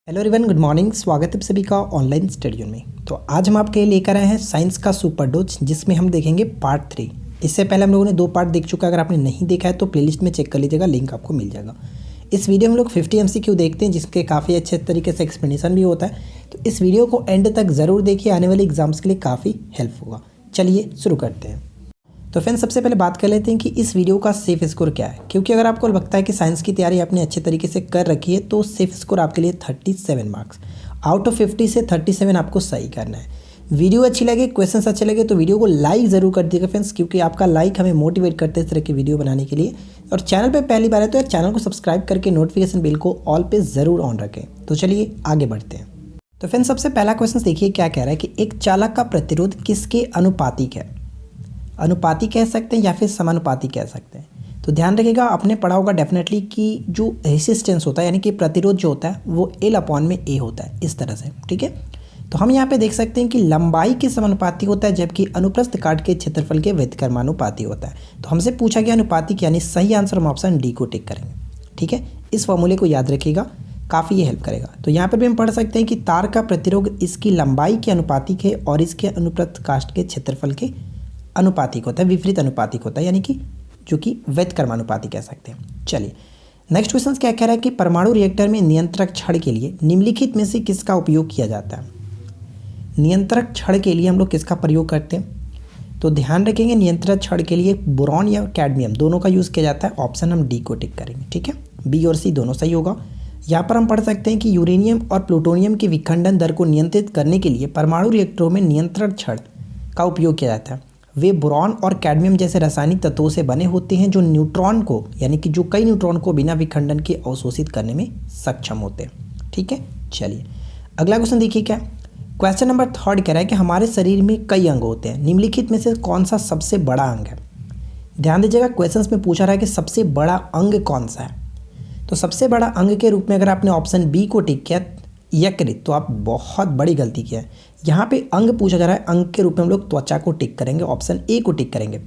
Hello everyone, good morning. स्वागत है सभी का ऑनलाइन स्टडी में। तो आज हम आपके लिए लेकर आए हैं साइंस का सुपर डोज, जिसमें हम देखेंगे पार्ट 3। इससे पहले हम लोगों ने 2 पार्ट देख चुका है। अगर आपने नहीं देखा है तो प्लेलिस्ट में चेक कर लीजिएगा, लिंक आपको मिल जाएगा। इस वीडियो में हम लोग 50 MCQ देखते हैं, जिसके काफ़ी अच्छे तरीके से एक्सप्लेनेशन भी होता है। तो इस वीडियो को एंड तक ज़रूर देखिए, आने वाले एग्जाम्स के लिए काफ़ी हेल्प होगा। चलिए शुरू करते हैं। तो फ्रेंड्स, सबसे पहले बात कर लेते हैं कि इस वीडियो का सेफ स्कोर क्या है। क्योंकि अगर आपको लगता है कि साइंस की तैयारी आपने अच्छे तरीके से कर रखी है तो सेफ स्कोर आपके लिए 37 मार्क्स आउट ऑफ 50 से 37 आपको सही करना है। वीडियो अच्छी लगे, क्वेश्चंस अच्छे लगे तो वीडियो को लाइक ज़रूर कर दीजिएगा फ्रेंड्स, क्योंकि आपका लाइक हमें मोटिवेट करते हैं इस तरह की वीडियो बनाने के लिए। और चैनल पर पहली बार है तो यार चैनल को सब्सक्राइब करके नोटिफिकेशन बिल को ऑल पे ज़रूर ऑन रखें। तो चलिए आगे बढ़ते हैं। तो फ्रेंड्स, सबसे पहला क्वेश्चन देखिए क्या कह रहा है कि एक चालक का प्रतिरोध किसके अनुपातिक है। अनुपाती कह सकते हैं या फिर समानुपाती कह सकते हैं। तो ध्यान रखिएगा, आपने पढ़ा होगा डेफिनेटली कि जो रेसिस्टेंस होता है यानी कि प्रतिरोध जो होता है वो L/A होता है, इस तरह से। ठीक है, तो हम यहाँ पे देख सकते हैं कि लंबाई के समानुपाती होता है, जबकि अनुप्रस्थ काट के क्षेत्रफल के व्युत्क्रमानुपाती होता है। तो हमसे पूछा गया अनुपातिक, यानी सही आंसर हम ऑप्शन डी को टिक करेंगे। ठीक है, इस फॉर्मूले को याद रखिएगा, काफ़ी ये हेल्प करेगा। तो यहाँ पर भी हम पढ़ सकते हैं कि तार का प्रतिरोध इसकी लंबाई के अनुपातिक है और इसके अनुप्रस्थ काट के क्षेत्रफल के अनुपातिक होता है, विपरीत अनुपातिक होता है, यानी कि जो कि व्युत्क्रमानुपाती कह सकते हैं। चलिए नेक्स्ट क्वेश्चन क्या कह रहा है कि परमाणु रिएक्टर में नियंत्रक छड़ के लिए निम्नलिखित में से किसका उपयोग किया जाता है। नियंत्रक छड़ के लिए हम लोग किसका प्रयोग करते हैं। तो ध्यान रखेंगे, नियंत्रक छड़ के लिए बोरॉन या कैडमियम दोनों का यूज़ किया जाता है। ऑप्शन हम डी को टिक करेंगे। ठीक है, बी और सी दोनों सही होगा। यहाँ पर हम पढ़ सकते हैं कि यूरेनियम और प्लूटोनियम के विखंडन दर को नियंत्रित करने के लिए परमाणु रिएक्टरों में नियंत्रक छड़ का उपयोग किया जाता है। वे बोरॉन और कैडमियम जैसे रासायनिक तत्वों से बने होते हैं जो न्यूट्रॉन को, यानी कि जो कई न्यूट्रॉन को बिना विखंडन के अवशोषित करने में सक्षम होते हैं। ठीक है, चलिए अगला क्वेश्चन देखिए क्या। क्वेश्चन नंबर 3 कह रहा है कि हमारे शरीर में कई अंग होते हैं, निम्नलिखित में से कौन सा सबसे बड़ा अंग है। ध्यान दीजिएगा, क्वेश्चन में पूछा रहा है कि सबसे बड़ा अंग कौन सा है। तो सबसे बड़ा अंग के रूप में अगर आपने ऑप्शन बी को टिक किया यकृत, तो आप बहुत बड़ी गलती किया है। यहाँ पे अंग पूछा जा रहा है, अंग के रूप में हम लोग त्वचा को टिक करेंगे, ऑप्शन ए को टिक करेंगे।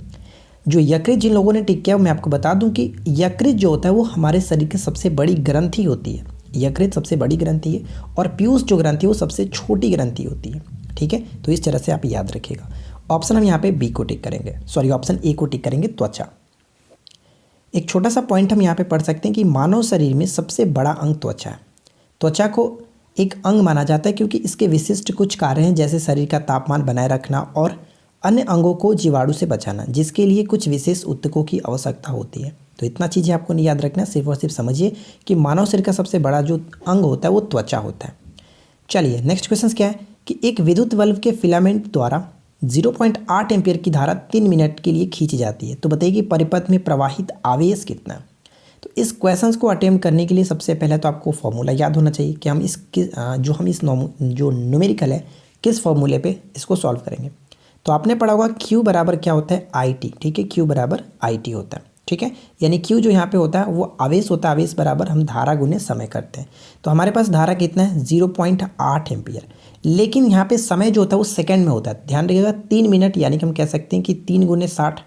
जो यकृत जिन लोगों ने टिक किया मैं आपको बता दूं कि यकृत जो होता है वो हमारे शरीर की सबसे बड़ी ग्रंथि होती है। यकृत सबसे बड़ी ग्रंथि है और पीयूष जो ग्रंथि है वो सबसे छोटी ग्रंथि होती है। ठीक है, तो इस तरह से आप याद रखिएगा। ऑप्शन हम यहाँ पे बी को टिक करेंगे, सॉरी ऑप्शन ए को टिक करेंगे, त्वचा। एक छोटा सा पॉइंट हम यहाँ पे पढ़ सकते हैं कि मानव शरीर में सबसे बड़ा अंग त्वचा है। त्वचा को एक अंग माना जाता है क्योंकि इसके विशिष्ट कुछ कार्य हैं, जैसे शरीर का तापमान बनाए रखना और अन्य अंगों को जीवाणु से बचाना, जिसके लिए कुछ विशेष ऊतकों की आवश्यकता होती है। तो इतना चीज़ें आपको नहीं याद रखना, सिर्फ और सिर्फ समझिए कि मानव शरीर का सबसे बड़ा जो अंग होता है वो त्वचा होता है। चलिए नेक्स्ट क्वेश्चन क्या है कि एक विद्युत बल्ब के फिलामेंट द्वारा 0.8 एम्पियर की धारा 3 मिनट के लिए खींची जाती है। तो बताइए कि परिपथ में प्रवाहित आवेश कितना है। तो इस क्वेश्चंस को अटेम्प्ट करने के लिए सबसे पहले तो आपको फॉर्मूला याद होना चाहिए कि हम जो न्यूमेरिकल है किस फॉर्मूले पे इसको सॉल्व करेंगे। तो आपने पढ़ा होगा Q बराबर क्या होता है, IT। ठीक है, Q बराबर IT होता है। ठीक है, यानी Q जो यहाँ पे होता है वो आवेश होता है, आवेश बराबर हम धारा गुने समय करते हैं। तो हमारे पास धारा कितना है 0.8 एम्पियर, लेकिन यहाँ पे समय जो होता है वो सेकेंड में होता है। ध्यान रखिएगा 3 मिनट, यानी कि हम कह सकते हैं कि 3 × 60।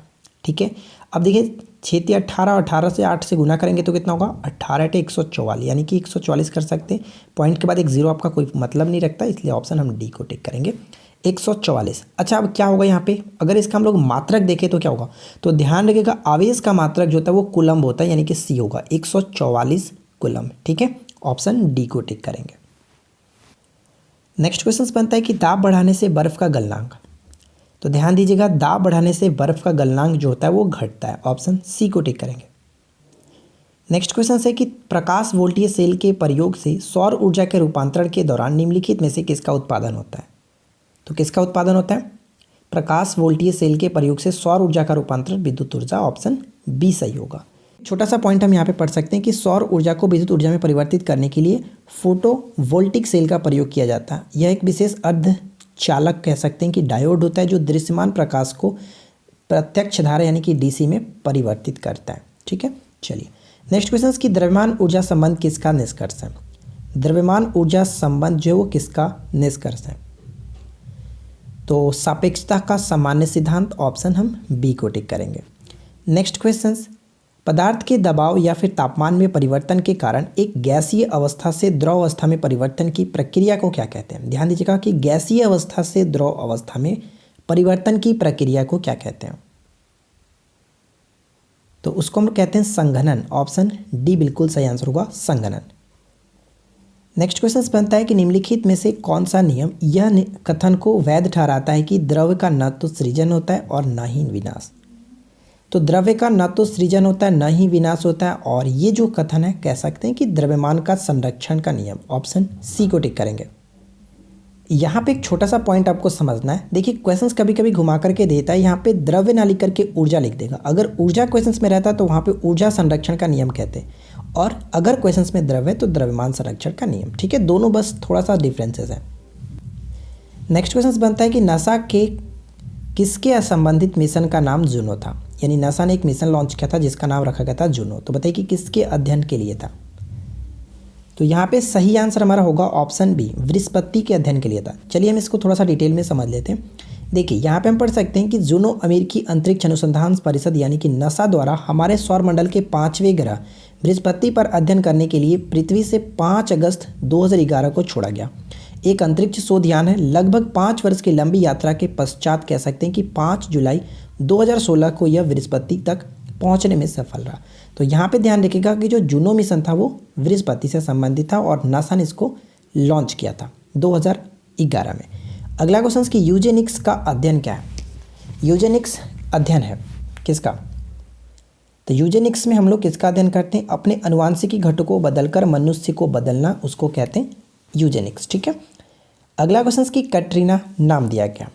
ठीक है, अब देखिए 6 × 18, 18 से 8 से गुना करेंगे तो कितना होगा 18 × 144, यानी कि 144 कर सकते हैं। पॉइंट के बाद एक जीरो आपका कोई मतलब नहीं रखता, इसलिए ऑप्शन हम डी को टिक करेंगे, 144। अच्छा, अब क्या होगा यहाँ पे, अगर इसका हम लोग मात्रक देखें तो क्या होगा। तो ध्यान रखिएगा आवेश का मात्रक जो होता है वो कूलम्ब होता है, यानी कि सी होगा 144 कूलम्ब। ठीक है, ऑप्शन डी को टिक करेंगे। नेक्स्ट क्वेश्चन बनता है कि दाब बढ़ाने से बर्फ का गलनांक। तो ध्यान दीजिएगा, दाब बढ़ाने से बर्फ का गलनांक जो होता है वो घटता है, ऑप्शन सी को टिक करेंगे। नेक्स्ट क्वेश्चन है कि प्रकाश वोल्टीय सेल के प्रयोग से सौर ऊर्जा के रूपांतरण के दौरान निम्नलिखित में से किसका उत्पादन होता है। तो किसका उत्पादन होता है, प्रकाश वोल्टीय सेल के प्रयोग से सौर ऊर्जा का रूपांतरण विद्युत ऊर्जा, ऑप्शन बी सही होगा। छोटा सा पॉइंट हम यहाँ पे पढ़ सकते हैं कि सौर ऊर्जा को विद्युत ऊर्जा में परिवर्तित करने के लिए फोटोवोल्टिक सेल का प्रयोग किया जाता है। यह एक विशेष अर्ध चालक कह सकते हैं कि डायोड होता है जो दृश्यमान प्रकाश को प्रत्यक्ष धारा यानी कि DC में परिवर्तित करता है। ठीक है, चलिए नेक्स्ट क्वेश्चन की द्रव्यमान ऊर्जा संबंध किसका निष्कर्ष है। द्रव्यमान ऊर्जा संबंध जो है वो किसका निष्कर्ष है। तो सापेक्षता का सामान्य सिद्धांत, ऑप्शन हम बी को टिक करेंगे। नेक्स्ट क्वेश्चन, पदार्थ के दबाव या फिर तापमान में परिवर्तन के कारण एक गैसीय अवस्था से द्रव अवस्था में परिवर्तन की प्रक्रिया को क्या कहते हैं? ध्यान दीजिएगा कि गैसीय अवस्था से द्रव अवस्था में परिवर्तन की प्रक्रिया को क्या कहते हैं? तो उसको हम कहते हैं संघनन। ऑप्शन डी बिल्कुल सही आंसर होगा, संघनन। नेक्स्ट क्वेश्चन बनता है कि निम्नलिखित में से कौन सा नियम यह कथन को वैध ठहराता है कि द्रव्य का न तो सृजन होता है और न ही विनाश। तो द्रव्य का न तो सृजन होता है न ही विनाश होता है, और ये जो कथन है कह सकते हैं कि द्रव्यमान का संरक्षण का नियम। ऑप्शन सी को टिक करेंगे। यहाँ पे एक छोटा सा पॉइंट आपको समझना है। देखिए क्वेश्चंस कभी कभी घुमा करके देता है, यहाँ पे द्रव्य ना लिख करके ऊर्जा लिख देगा। अगर ऊर्जा क्वेश्चंस में रहता तो वहाँ पे ऊर्जा संरक्षण का नियम कहते हैं, और अगर क्वेश्चंस में द्रव्य तो द्रव्यमान संरक्षण का नियम। ठीक है, दोनों बस थोड़ा सा डिफरेंसेस है। नेक्स्ट क्वेश्चन बनता है कि नासा के किसके संबंधित मिशन का नाम जूनो था? यानी नासा ने एक मिशन लॉन्च किया था जिसका नाम रखा गया था जूनो। तो बताइए कि किसके अध्ययन के लिए था? तो यहाँ पे सही आंसर हमारा होगा ऑप्शन बी, बृहस्पति के अध्ययन के लिए था। चलिए हम इसको थोड़ा सा डिटेल में समझ लेते हैं। देखिए यहाँ पे हम पढ़ सकते हैं कि जूनो अमेरिकी अंतरिक्ष अनुसंधान परिषद यानी कि नासा द्वारा हमारे सौरमंडल के 5वें ग्रह बृहस्पति पर अध्ययन करने के लिए पृथ्वी से 5 अगस्त 2011 को छोड़ा गया एक अंतरिक्ष शोधयान है। लगभग 5 वर्ष की लंबी यात्रा के पश्चात कह सकते हैं कि 5 जुलाई 2016 को यह बृहस्पति तक पहुंचने में सफल रहा। तो यहाँ पे ध्यान रखिएगा कि जो जूनो मिशन था वो बृहस्पति से संबंधित था और नासा ने इसको लॉन्च किया था 2011 में। अगला क्वेश्चन कि यूजेनिक्स का अध्ययन क्या है? यूजेनिक्स अध्ययन है किसका? तो यूजेनिक्स में हम लोग किसका अध्ययन करते हैं? अपने अनुवांशिकी घटकों को बदलकर मनुष्य को बदलना, उसको कहते हैं यूजेनिक्स। ठीक है, अगला क्वेश्चन कि कटरीना नाम दिया गया।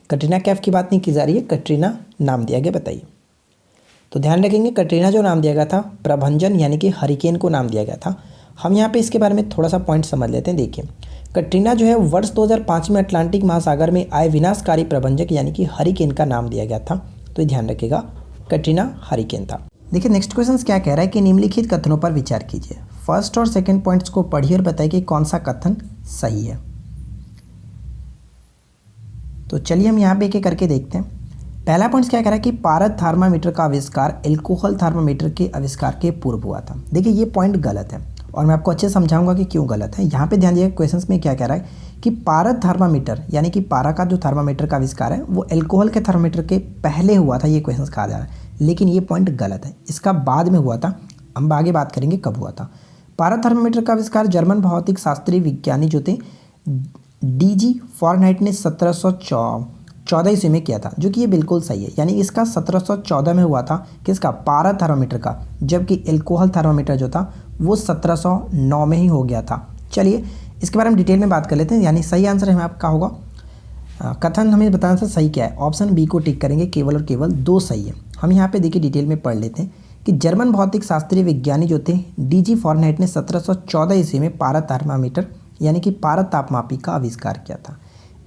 कटरीना कैफ की बात नहीं की जा रही है, कटरीना नाम दिया गया, बताइए। तो ध्यान रखेंगे कटरीना जो नाम दिया गया था प्रभंजन यानी कि हरिकेन को नाम दिया गया था। हम यहाँ पे इसके बारे में थोड़ा सा पॉइंट समझ लेते हैं। देखिए कटरीना जो है वर्ष 2005 में अटलांटिक महासागर में आए विनाशकारी प्रभंजक यानी कि हरिकेन का नाम दिया गया था। तो ध्यान रखिएगा कटरीना हरिकेन था। देखिए नेक्स्ट क्वेश्चन क्या कह रहा है कि निम्नलिखित कथनों पर विचार कीजिए। फर्स्ट और सेकंड पॉइंट्स को पढ़िए और बताइए कि कौन सा कथन सही है। तो चलिए हम यहाँ पे एक करके देखते हैं। पहला पॉइंट क्या कह रहा है कि पारद थर्मामीटर का आविष्कार एल्कोहल थर्मामीटर के आविष्कार के पूर्व हुआ था। देखिए ये पॉइंट गलत है और मैं आपको अच्छे से समझाऊंगा कि क्यों गलत है। यहाँ पे ध्यान दीजिए क्वेश्चंस में क्या कह रहा है कि पारद थर्मामीटर यानी कि पारा का जो थर्मामीटर का आविष्कार है वो एल्कोहल के थर्मामीटर के पहले हुआ था, ये क्वेश्चन कहा जा रहा है। लेकिन ये पॉइंट गलत है, इसका बाद में हुआ था। हम आगे बात करेंगे कब हुआ था। पारद थर्मामीटर का आविष्कार जर्मन भौतिक शास्त्री विज्ञानी जो थे डीजी फॉरनहाइट ने 1714 ईस्वी में किया था, जो कि ये बिल्कुल सही है। यानी इसका 1714 में हुआ था किसका? पारा थर्मामीटर का, जबकि एल्कोहल थर्मामीटर जो था वो 1709 में ही हो गया था। चलिए इसके बारे में डिटेल में बात कर लेते हैं। यानी सही आंसर हमें आपका होगा, कथन हमें बताना था सही क्या है। ऑप्शन बी को टिक करेंगे, केवल और केवल 2 सही है। हम यहाँ पे देखिए डिटेल में पढ़ लेते हैं कि जर्मन भौतिक शास्त्रीय विज्ञानी जो थे डीजी फॉरनहाइट ने 1714 ईस्वी में पारा थर्मामीटर यानी कि पारा तापमापी का आविष्कार किया था।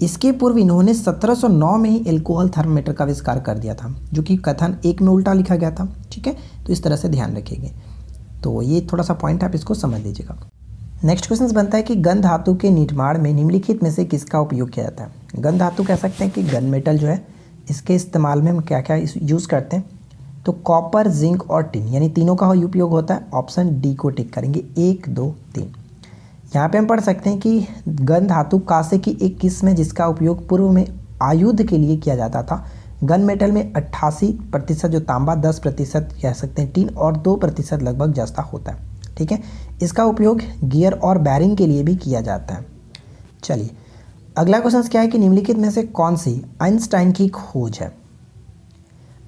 इसके पूर्व इन्होंने 1709 में ही एल्कोहल थर्मामीटर का आविष्कार कर दिया था, जो कि कथन 1 में उल्टा लिखा गया था। ठीक है, तो इस तरह से ध्यान रखिएगा। तो ये थोड़ा सा पॉइंट आप इसको समझ लीजिएगा। नेक्स्ट क्वेश्चन बनता है कि गन धातु के निर्माण में निम्नलिखित में से किसका उपयोग किया जाता है? गन धातु कह सकते हैं कि गन मेटल जो है, इसके इस्तेमाल में हम क्या क्या यूज़ करते हैं? तो कॉपर, जिंक और टिन, यानी तीनों का उपयोग होता है। ऑप्शन डी को टिक करेंगे, 1 2 3। यहाँ पे हम पढ़ सकते हैं कि गन धातु कांसे की एक किस्म है जिसका उपयोग पूर्व में आयुध के लिए किया जाता था। गन मेटल में 88% जो तांबा, 10% कह सकते हैं टिन और 2% लगभग जस्ता होता है। ठीक है, इसका उपयोग गियर और बैरिंग के लिए भी किया जाता है। चलिए अगला क्वेश्चन क्या है कि निम्नलिखित में से कौन सी आइंस्टाइन की खोज है?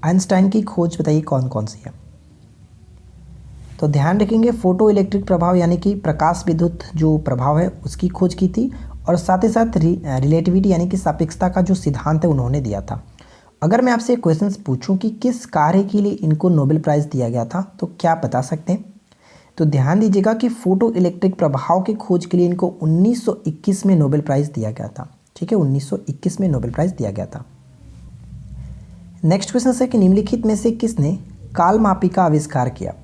आइंस्टाइन की खोज बताइए कौन कौन सी है? तो ध्यान रखेंगे फोटो इलेक्ट्रिक प्रभाव यानी कि प्रकाश विद्युत जो प्रभाव है उसकी खोज की थी, और साथ ही साथ रिलेटिविटी यानी कि सापेक्षता का जो सिद्धांत है उन्होंने दिया था। अगर मैं आपसे क्वेश्चन पूछूं कि किस कार्य के लिए इनको नोबेल प्राइज़ दिया गया था तो क्या बता सकते हैं? तो ध्यान दीजिएगा कि फोटो इलेक्ट्रिक प्रभाव की खोज के लिए इनको 1921 में नोबेल प्राइज़ दिया गया था। ठीक है, 1921 में नोबेल प्राइज़ दिया गया था। नेक्स्ट क्वेश्चन है कि निम्नलिखित में से किसने कालमापी का आविष्कार किया?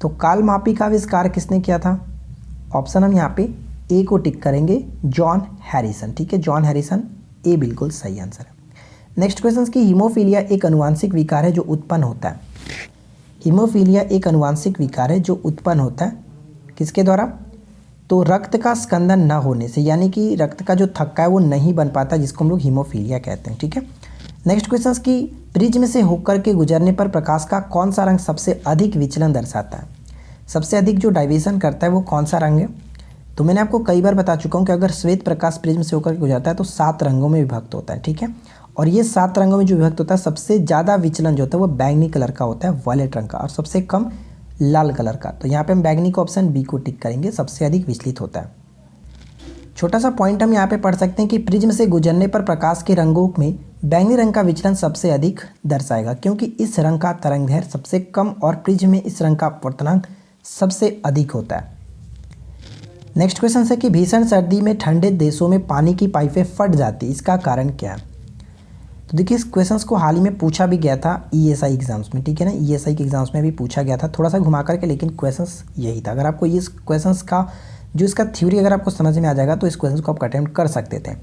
तो कालमापी का आविष्कार किसने किया था? ऑप्शन हम यहाँ पे ए को टिक करेंगे, जॉन हैरिसन। ठीक है, जॉन हैरिसन, ए बिल्कुल सही आंसर है। नेक्स्ट क्वेश्चन की हीमोफीलिया एक अनुवांशिक विकार है जो उत्पन्न होता है हीमोफीलिया एक आनुवांशिक विकार है जो उत्पन्न होता है किसके द्वारा? तो रक्त का स्कंदन न होने से, यानी कि रक्त का जो थक्का है वो नहीं बन पाता, जिसको हम लोग हीमोफीलिया कहते हैं। ठीक है। नेक्स्ट क्वेश्चन की प्रिज्म से होकर के गुजरने पर प्रकाश का कौन सा रंग सबसे अधिक विचलन दर्शाता है? सबसे अधिक जो डाइवर्शन करता है वो कौन सा रंग है? तो मैंने आपको कई बार बता चुका हूँ कि अगर श्वेत प्रकाश प्रिज्म से होकर के गुजरता है तो 7 रंगों में विभक्त होता है। ठीक है। और ये 7 रंगों में जो विभक्त होता है, सबसे ज़्यादा विचलन जो होता है वो बैंगनी कलर का होता है, वायलेट रंग का, और सबसे कम लाल कलर का। तो यहाँ पे हम बैंगनी को ऑप्शन बी को टिक करेंगे, सबसे अधिक विचलित होता है। छोटा सा पॉइंट हम यहाँ पे पढ़ सकते हैं कि प्रिज्म से गुजरने पर प्रकाश के रंगों में बैंगनी रंग का विचलन सबसे अधिक दर्शाएगा, क्योंकि इस रंग का तरंग दैर्घ्य सबसे कम और प्रिज्म में इस रंग का अपवर्तनांक सबसे अधिक होता है। नेक्स्ट क्वेश्चन है कि भीषण सर्दी में ठंडे देशों में पानी की पाइपें फट जाती, इसका कारण क्या है? तो देखिए, इस क्वेश्चंस को हाल ही में पूछा भी गया था ईएसआई एग्जाम्स में। ठीक है ना, ईएसआई के एग्जाम्स में भी पूछा गया था, थोड़ा सा घुमा करके, लेकिन क्वेश्चंस यही था। अगर आपको इस क्वेश्चंस का जो इसका थ्योरी अगर आपको समझ में आ जाएगा तो इस क्वेश्चन को आप अटेम्प्ट कर सकते थे।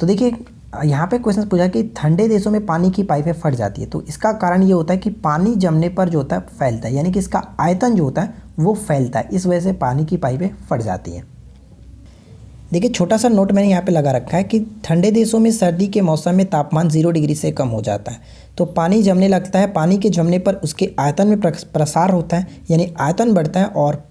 तो देखिए, यहाँ पे क्वेश्चन पूछा कि ठंडे देशों में पानी की पाइपें फट जाती है, तो इसका कारण ये होता है कि पानी जमने पर जो होता है फैलता है, यानी कि इसका आयतन जो होता है वो फैलता है, इस वजह से पानी की पाइपें फट जाती हैं। देखिए, छोटा सा नोट मैंने यहाँ पे लगा रखा है कि ठंडे देशों में सर्दी के मौसम में तापमान 0 डिग्री से कम हो जाता है, तो पानी जमने लगता है। पानी के जमने पर उसके आयतन में प्रसार होता है, यानी आयतन बढ़ता है, और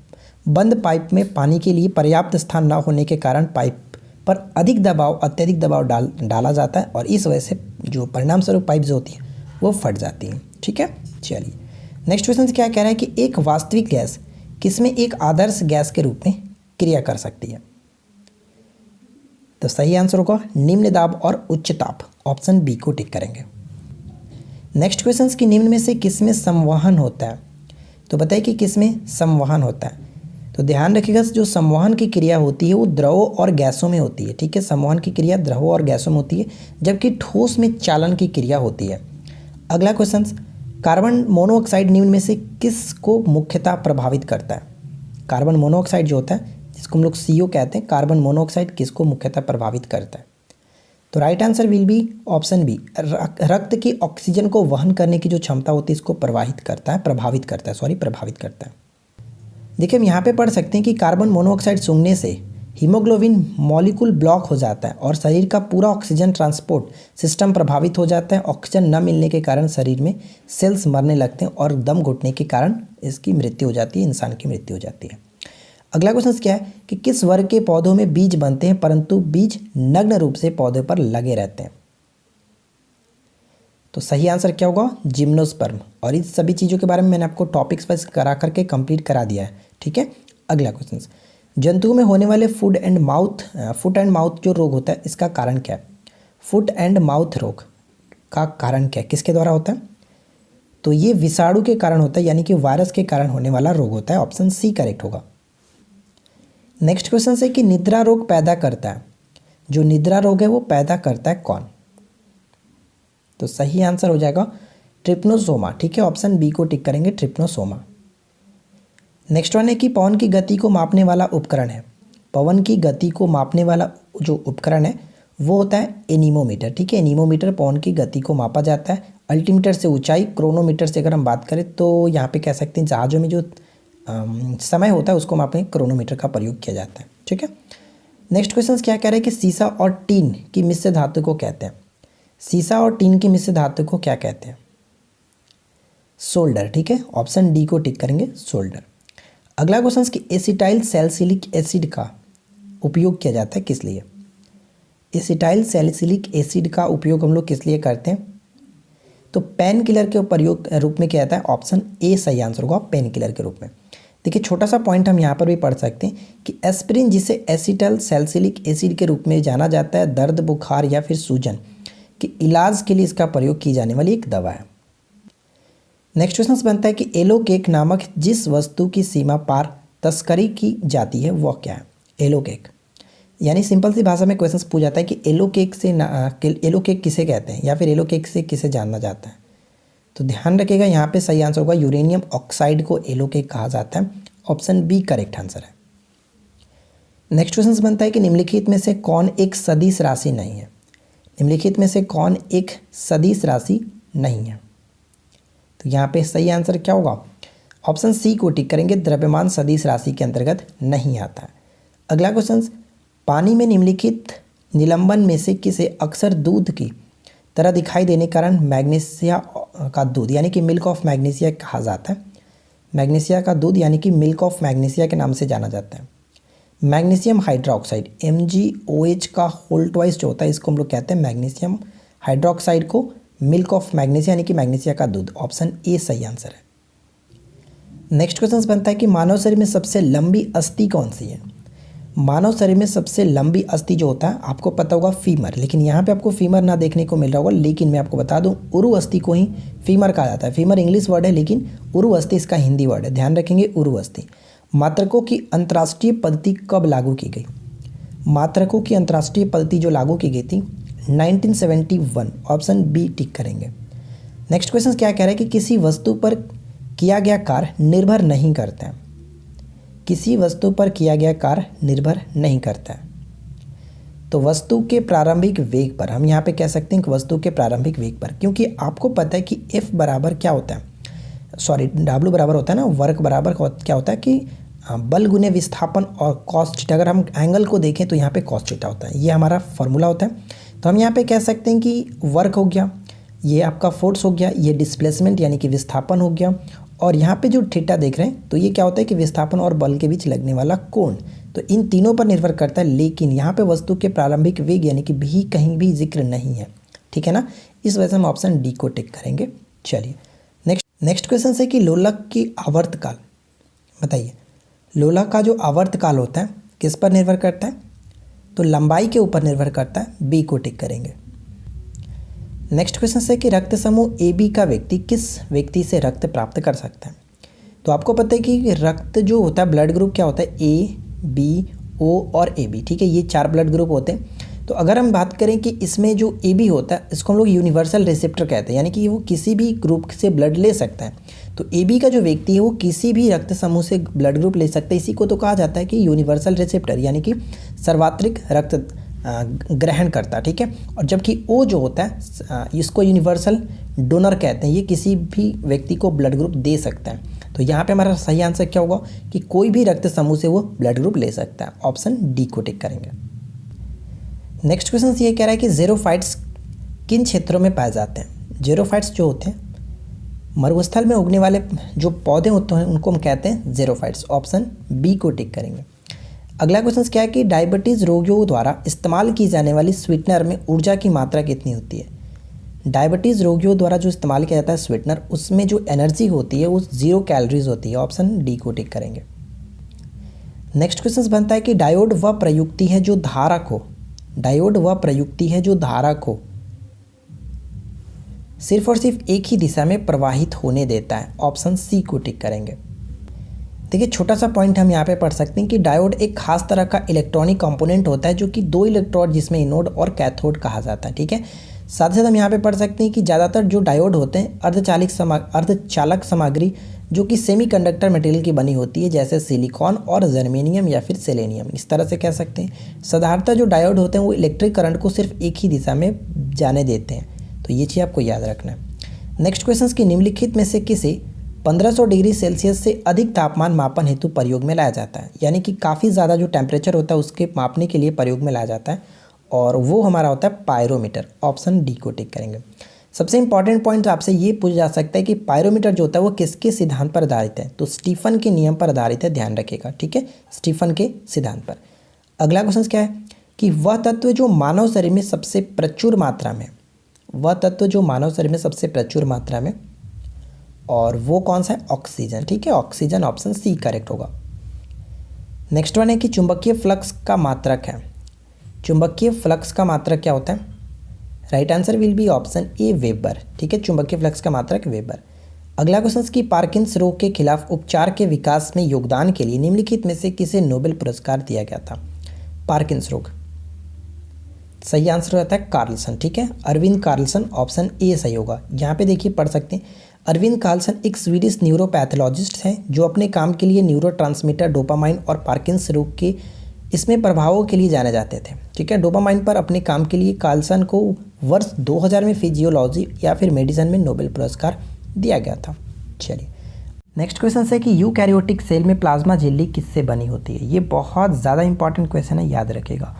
बंद पाइप में पानी के लिए पर्याप्त स्थान न होने के कारण पाइप पर अत्यधिक दबाव डाला जाता है, और इस वजह से जो परिणाम स्वरूप पाइप जो होती है वो फट जाती हैं। ठीक है। चलिए, नेक्स्ट क्वेश्चन क्या कह रहा है कि एक वास्तविक गैस किसमें एक आदर्श गैस के रूप में क्रिया कर सकती है? तो सही आंसर होगा निम्न दाब और उच्च ताप, ऑप्शन बी को टिक करेंगे। नेक्स्ट क्वेश्चन की निम्न में से किसमें संवहन होता है? तो बताइए कि किसमें संवहन होता है। तो ध्यान रखिएगा, जो संवहन की क्रिया होती है वो द्रवों और गैसों में होती है। ठीक है, संवहन की क्रिया द्रवों और गैसों में होती है, जबकि ठोस में चालन की क्रिया होती है। अगला क्वेश्चन, कार्बन मोनोऑक्साइड निम्न में से किसको मुख्यतः प्रभावित करता है? कार्बन मोनोऑक्साइड जो होता है, जिसको हम लोग CO कहते हैं, कार्बन मोनोऑक्साइड किसको मुख्यतः प्रभावित करता है? तो right answer will be option B, रक्त की ऑक्सीजन को वहन करने की जो क्षमता होती है इसको प्रभावित करता है। देखिए, हम यहाँ पे पढ़ सकते हैं कि कार्बन मोनोऑक्साइड सूंघने से हीमोग्लोबिन मॉलिक्यूल ब्लॉक हो जाता है और शरीर का पूरा ऑक्सीजन ट्रांसपोर्ट सिस्टम प्रभावित हो जाता है। ऑक्सीजन न मिलने के कारण शरीर में सेल्स मरने लगते हैं और दम घुटने के कारण इसकी मृत्यु हो जाती है, इंसान की मृत्यु हो जाती है। अगला क्वेश्चन क्या है कि किस वर्ग के पौधों में बीज बनते हैं परंतु बीज नग्न रूप से पौधे पर लगे रहते हैं? तो सही आंसर क्या होगा? जिम्नोस्पर्म। और इस सभी चीज़ों के बारे में मैंने आपको टॉपिक्स वाइज करा करके कंप्लीट करा दिया है। ठीक है। अगला क्वेश्चन, जंतुओं में होने वाले फुट एंड माउथ जो रोग होता है इसका कारण क्या है? फुट एंड माउथ रोग का कारण क्या है, किसके द्वारा होता है? तो ये विषाणु के कारण होता है, यानी कि वायरस के कारण होने वाला रोग होता है, ऑप्शन सी करेक्ट होगा। नेक्स्ट क्वेश्चन है कि निद्रा रोग पैदा करता है, जो निद्रा रोग है वो पैदा करता है कौन? तो सही आंसर हो जाएगा ट्रिप्नोसोमा। ठीक है, ऑप्शन बी को टिक करेंगे, ट्रिप्नोसोमा। नेक्स्ट वन है कि पवन की गति को मापने वाला उपकरण है। पवन की गति को मापने वाला जो उपकरण है वो होता है एनीमोमीटर। ठीक है, एनीमोमीटर पवन की गति को मापा जाता है। अल्टीमीटर से ऊंचाई, क्रोनोमीटर से अगर हम बात करें तो यहाँ पे कह सकते हैं जहाज़ों में जो समय होता है उसको मापने क्रोनोमीटर का प्रयोग किया जाता है। ठीक है। नेक्स्ट क्वेश्चन क्या कह रहे हैं कि सीसा और टीन की मिश्र धातु को कहते हैं? सीसा और टीन की मिश्र धातु को क्या कहते हैं? सोल्डर। ठीक है, ऑप्शन डी को टिक करेंगे, सोल्डर। अगला क्वेश्चन कि एसिटाइल सैलिसिलिक एसिड का उपयोग किया जाता है किस लिए? एसिटाइल सैलिसिलिक एसिड का उपयोग हम लोग किस लिए करते हैं? तो पेन किलर के प्रयोग रूप में किया जाता है, ऑप्शन ए सही आंसर होगा, पेन किलर के रूप में। देखिए, छोटा सा पॉइंट हम यहाँ पर भी पढ़ सकते हैं कि एस्पिरिन, जिसे एसिटाइल सैलिसिलिक एसिड के रूप में जाना जाता है, दर्द, बुखार या फिर सूजन के इलाज के लिए इसका प्रयोग की जाने वाली एक दवा है। नेक्स्ट क्वेश्चन बनता है कि एलोकेक नामक जिस वस्तु की सीमा पार तस्करी की जाती है वह क्या है? एलोकेक, यानी सिंपल सी भाषा में क्वेश्चन पूछा जाता है कि एलोकेक किसे कहते हैं या फिर एलोकेक से किसे जानना जाता है? तो ध्यान रखिएगा, यहाँ पे सही आंसर होगा यूरेनियम ऑक्साइड को एलोकेक कहा जाता है, ऑप्शन बी करेक्ट आंसर है। नेक्स्ट क्वेश्चन बनता है कि निम्नलिखित में से कौन एक सदिश राशि नहीं है? निम्नलिखित में से कौन एक सदिश राशि नहीं है? तो यहाँ पे सही आंसर क्या होगा? ऑप्शन सी को टिक करेंगे, द्रव्यमान सदिश राशि के अंतर्गत नहीं आता है। अगला क्वेश्चन, पानी में निम्नलिखित निलंबन में से किसे अक्सर दूध की तरह दिखाई देने के कारण मैग्नीशिया का दूध यानी कि मिल्क ऑफ मैग्नीशिया कहा जाता है। मैग्नीशिया का दूध यानी कि मिल्क ऑफ मैग्नीशिया के नाम से जाना जाता है। मैग्नीशियम हाइड्रोक्साइड MgOH का होल ट्वाइस जो होता है इसको हम लोग कहते हैं मैग्नीशियम हाइड्रोक्साइड को मिल्क ऑफ मैग्नीशिया यानी कि मैग्नीशिया का दूध। ऑप्शन ए सही आंसर है। नेक्स्ट क्वेश्चन बनता है कि मानव शरीर में सबसे लंबी अस्थि कौन सी है। मानव शरीर में सबसे लंबी अस्थि जो होता है आपको पता होगा फीमर, लेकिन यहाँ पे आपको फीमर ना देखने को मिल रहा होगा, लेकिन मैं आपको बता दूं उरु अस्थि को ही फीमर कहा जाता है। फीमर इंग्लिश वर्ड है लेकिन उरु अस्थि इसका हिंदी वर्ड है, ध्यान रखेंगे उरु अस्थि। मात्रकों की अंतर्राष्ट्रीय पद्धति कब लागू की गई। मात्रकों की अंतर्राष्ट्रीय पद्धति जो लागू की गई थी 1971। ऑप्शन बी टिक करेंगे। नेक्स्ट क्वेश्चन क्या कह रहा है कि किसी वस्तु पर किया गया कार्य निर्भर नहीं करता है। किसी वस्तु पर किया गया कार्य निर्भर नहीं करता है। तो वस्तु के प्रारंभिक वेग पर हम यहाँ पे कह सकते हैं कि वस्तु के प्रारंभिक वेग पर, क्योंकि आपको पता है कि F बराबर क्या होता है, सॉरी W बराबर होता है ना, वर्क बराबर क्या होता है कि बल गुने विस्थापन और कॉस थीटा। अगर हम एंगल को देखें तो यहाँ पे कॉस थीटा होता है, ये हमारा फॉर्मूला होता है। तो हम यहाँ पे कह सकते हैं कि वर्क हो गया, ये आपका फोर्स हो गया, ये डिस्प्लेसमेंट यानी कि विस्थापन हो गया, और यहाँ पे जो थीटा देख रहे हैं तो ये क्या होता है कि विस्थापन और बल के बीच लगने वाला कोण। तो इन तीनों पर निर्भर करता है, लेकिन यहाँ पे वस्तु के प्रारंभिक वेग यानी कि भी कहीं भी जिक्र नहीं है, ठीक है ना। इस वजह से हम ऑप्शन डी को टिक करेंगे। चलिए नेक्स्ट क्वेश्चन है कि लोलक की आवर्तकाल बताइए। लोलक का जो आवर्तकाल होता है किस पर निर्भर करता है, तो लंबाई के ऊपर निर्भर करता है, बी को टिक करेंगे। नेक्स्ट क्वेश्चन है कि रक्त समूह AB का व्यक्ति किस व्यक्ति से रक्त प्राप्त कर सकता है। तो आपको पता है कि रक्त जो होता है ब्लड ग्रुप क्या होता है A, B, O और AB, ठीक है, ये 4 ब्लड ग्रुप होते हैं। तो अगर हम बात करें कि इसमें जो AB होता है इसको हम लोग यूनिवर्सल रिसेप्टर कहते हैं, यानी कि वो किसी भी ग्रुप से ब्लड ले सकता है। तो AB का जो व्यक्ति है वो किसी भी रक्त समूह से ब्लड ग्रुप ले सकता है। इसी को तो कहा जाता है कि यूनिवर्सल रिसेप्टर यानी कि सर्वात्रिक रक्त ग्रहण करता, ठीक है। और जबकि O जो होता है इसको यूनिवर्सल डोनर कहते हैं, ये किसी भी व्यक्ति को ब्लड ग्रुप दे सकता है। तो यहाँ पे हमारा सही आंसर क्या होगा कि कोई भी रक्त समूह से वो ब्लड ग्रुप ले सकता है। ऑप्शन डी को टिक करेंगे। नेक्स्ट क्वेश्चन ये कह रहा है कि ज़ेरोफाइट्स किन क्षेत्रों में पाए जाते हैं। ज़ेरोफाइट्स जो होते हैं मरुस्थल में उगने वाले जो पौधे होते हैं उनको हम कहते हैं ज़ेरोफाइट्स। ऑप्शन बी को टिक करेंगे। अगला क्वेश्चन क्या है कि डायबिटीज़ रोगियों द्वारा इस्तेमाल की जाने वाली स्वीटनर में ऊर्जा की मात्रा कितनी होती है। डायबिटीज़ रोगियों द्वारा जो इस्तेमाल किया जाता है स्वीटनर, उसमें जो एनर्जी होती है वो 0 कैलोरीज होती है। ऑप्शन डी को टिक करेंगे। नेक्स्ट क्वेश्चन बनता है कि डायोड वह प्रयुक्ति है जो धारा को, डायोड वह प्रयुक्ति है जो धारा को सिर्फ और सिर्फ एक ही दिशा में प्रवाहित होने देता है। ऑप्शन सी को टिक करेंगे। देखिए छोटा सा पॉइंट हम यहाँ पे पढ़ सकते हैं कि डायोड एक खास तरह का इलेक्ट्रॉनिक कंपोनेंट होता है जो कि 2 इलेक्ट्रोड जिसमें एनोड और कैथोड कहा जाता है, ठीक है। साथ ही साथ हम यहाँ पे पढ़ सकते हैं कि ज़्यादातर जो डायोड होते हैं अर्धचालक सामग्री जो कि सेमीकंडक्टर मटेरियल की बनी होती है, जैसे सिलिकॉन और जर्मेनियम या फिर सेलेनियम, इस तरह से कह सकते हैं। साधारणतः जो डायोड होते हैं वो इलेक्ट्रिक करंट को सिर्फ एक ही दिशा में जाने देते हैं, तो ये चीज़ आपको याद रखना है। नेक्स्ट क्वेश्चन की निम्नलिखित में से किसे 1500 डिग्री सेल्सियस से अधिक तापमान मापन हेतु प्रयोग में लाया जाता है। यानी कि काफ़ी ज़्यादा जो टेम्परेचर होता है उसके मापने के लिए प्रयोग में लाया जाता है, और वो हमारा होता है पायरोमीटर। ऑप्शन डी को टिक करेंगे। सबसे इंपॉर्टेंट पॉइंट आपसे ये पूछा जा सकता है कि पायरोमीटर जो होता है वो किसके सिद्धांत पर आधारित है, तो स्टीफन के नियम पर आधारित है, ध्यान रखिएगा, ठीक है, स्टीफन के सिद्धांत पर। अगला क्वेश्चन क्या है कि वह तत्व जो मानव शरीर में सबसे प्रचुर मात्रा में, वह तत्व जो मानव शरीर में सबसे प्रचुर मात्रा में, और वो कौन सा है, ऑक्सीजन, ठीक है, ऑक्सीजन। ऑप्शन सी करेक्ट होगा। नेक्स्ट वन है कि चुंबकीय फ्लक्स का मात्रक है। चुंबकीय फ्लक्स का मात्रक क्या होता है, right answer will be option A weber, ठीक है, चुंबकीय फ्लक्स का मात्रक वेबर। अगला क्वेश्चन की पार्किंस रोग के खिलाफ उपचार के विकास में योगदान के लिए निम्नलिखित में से किसे नोबेल पुरस्कार दिया गया था। पार्किंस रोग, सही आंसर रहता है कार्लसन, ठीक है, अरविंद कार्लसन। ऑप्शन ए सही होगा। यहाँ पे देखिए पढ़ सकते हैं, अरविंद कार्लसन एक स्वीडिश न्यूरोपैथोलॉजिस्ट हैं जो अपने काम के लिए न्यूरोट्रांसमीटर डोपामाइन और पार्किंस रोग के इसमें प्रभावों के लिए जाने जाते थे, ठीक है। डोपामाइन पर अपने काम के लिए कार्लसन को वर्ष 2000 में फिजियोलॉजी या फिर मेडिसिन में नोबेल पुरस्कार दिया गया था। चलिए नेक्स्ट क्वेश्चन है कि यूकैरियोटिक सेल में प्लाज्मा झिल्ली किससे बनी होती है। ये बहुत ज़्यादा इंपॉर्टेंट क्वेश्चन है, याद रखेगा।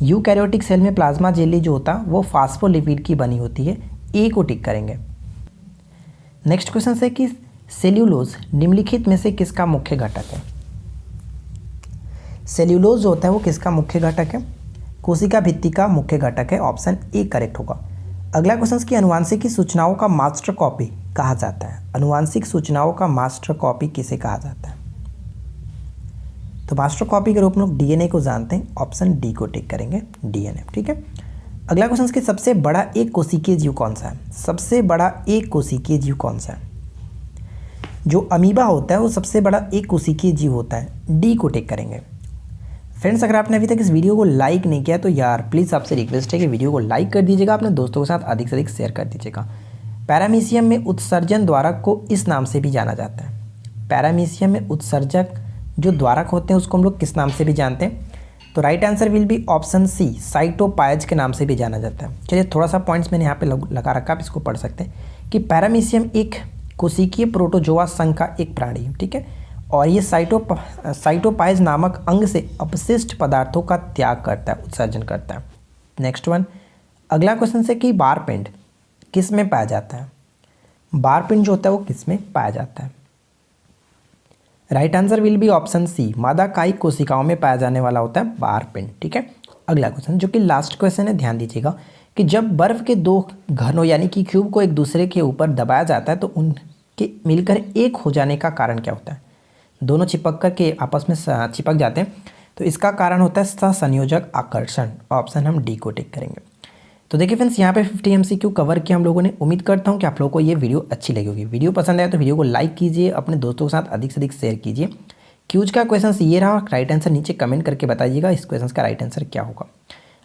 यूकैरियोटिक सेल में प्लाज्मा झिल्ली जो होता है वो फास्फोलिपिड की बनी होती है। ए को टिक करेंगे। नेक्स्ट क्वेश्चन है कि सेल्यूलोज निम्नलिखित में से किसका मुख्य घटक है। सेल्यूलोज जो होता है वो किसका मुख्य घटक है। कोशिका भित्ति का मुख्य घटक है। ऑप्शन ए करेक्ट होगा। अगला क्वेश्चन की अनुवांशिक सूचनाओं का मास्टर कॉपी कहा जाता है। अनुवांशिक सूचनाओं का मास्टर कॉपी किसे कहा जाता है। तो मास्टर कॉपी के रूप में लोग डीएनए को जानते हैं। ऑप्शन डी को टिक करेंगे, डीएनए। ठीक है। अगला क्वेश्चन कि सबसे बड़ा एक कोशिकीय जीव कौन सा है। सबसे बड़ा एक कोशिकीय जीव कौन सा है। जो अमीबा होता है वो सबसे बड़ा एक कोशिकीय जीव होता है। डी को टिक करेंगे। फ्रेंड्स, अगर आपने अभी तक इस वीडियो को लाइक नहीं किया तो यार प्लीज़ आपसे रिक्वेस्ट है कि वीडियो को लाइक कर दीजिएगा, अपने दोस्तों के साथ अधिक से अधिक शेयर कर दीजिएगा। पैरामीशियम में उत्सर्जन द्वारक को इस नाम से भी जाना जाता है। पैरामीशियम में उत्सर्जक जो द्वारक होते हैं उसको हम लोग किस नाम से भी जानते हैं। तो right answer will be option C, साइटोपायज के नाम से भी जाना जाता है। चलिए थोड़ा सा पॉइंट्स मैंने यहाँ पे लगा रखा, आप इसको पढ़ सकते हैं कि पैरामीशियम एक कोशिकीय प्रोटोजोआ संघ का एक प्राणी है। ठीक है। और ये साइटोपायज नामक अंग से अपशिष्ट पदार्थों का त्याग करता है, उत्सर्जन करता है। नेक्स्ट वन, अगला क्वेश्चन से कि बारपिंड किस में पाया जाता है। बारपिंड जो होता है वो किस में पाया जाता है। Right answer will be option C, मादा कायिक कोशिकाओं में पाया जाने वाला होता है बारपिंड। ठीक है। अगला क्वेश्चन जो कि लास्ट क्वेश्चन है, ध्यान दीजिएगा कि जब बर्फ के दो घनों यानी कि क्यूब को एक दूसरे के ऊपर दबाया जाता है तो उनके मिलकर एक हो जाने का कारण क्या होता है। दोनों चिपक कर के आपस में चिपक जाते हैं तो इसका कारण होता है सहसंयोजक आकर्षण। ऑप्शन हम डी को टिक करेंगे। तो देखिए फ्रेंड्स, यहाँ पे 50 MCQ कवर किया हम लोगों ने। उम्मीद करता हूँ कि आप लोगों को ये वीडियो अच्छी लगी होगी। वीडियो पसंद आया तो वीडियो को लाइक कीजिए, अपने दोस्तों के साथ अधिक से अधिक शेयर कीजिए। क्यूज का क्वेश्चन ये रहा, राइट आंसर नीचे कमेंट करके बताइएगा इस क्वेश्चन का राइट आंसर क्या होगा।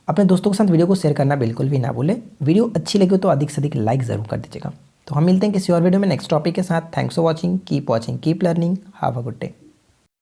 अपने दोस्तों के साथ वीडियो को शेयर करना बिल्कुल भी ना भूलें। वीडियो अच्छी लगी हो तो अधिक से अधिक लाइक ज़रूर कर दीजिएगा। तो हम मिलते हैं किसी और वीडियो में नेक्स्ट टॉपिक के साथ। Thanks for watching, keep learning, have a good day.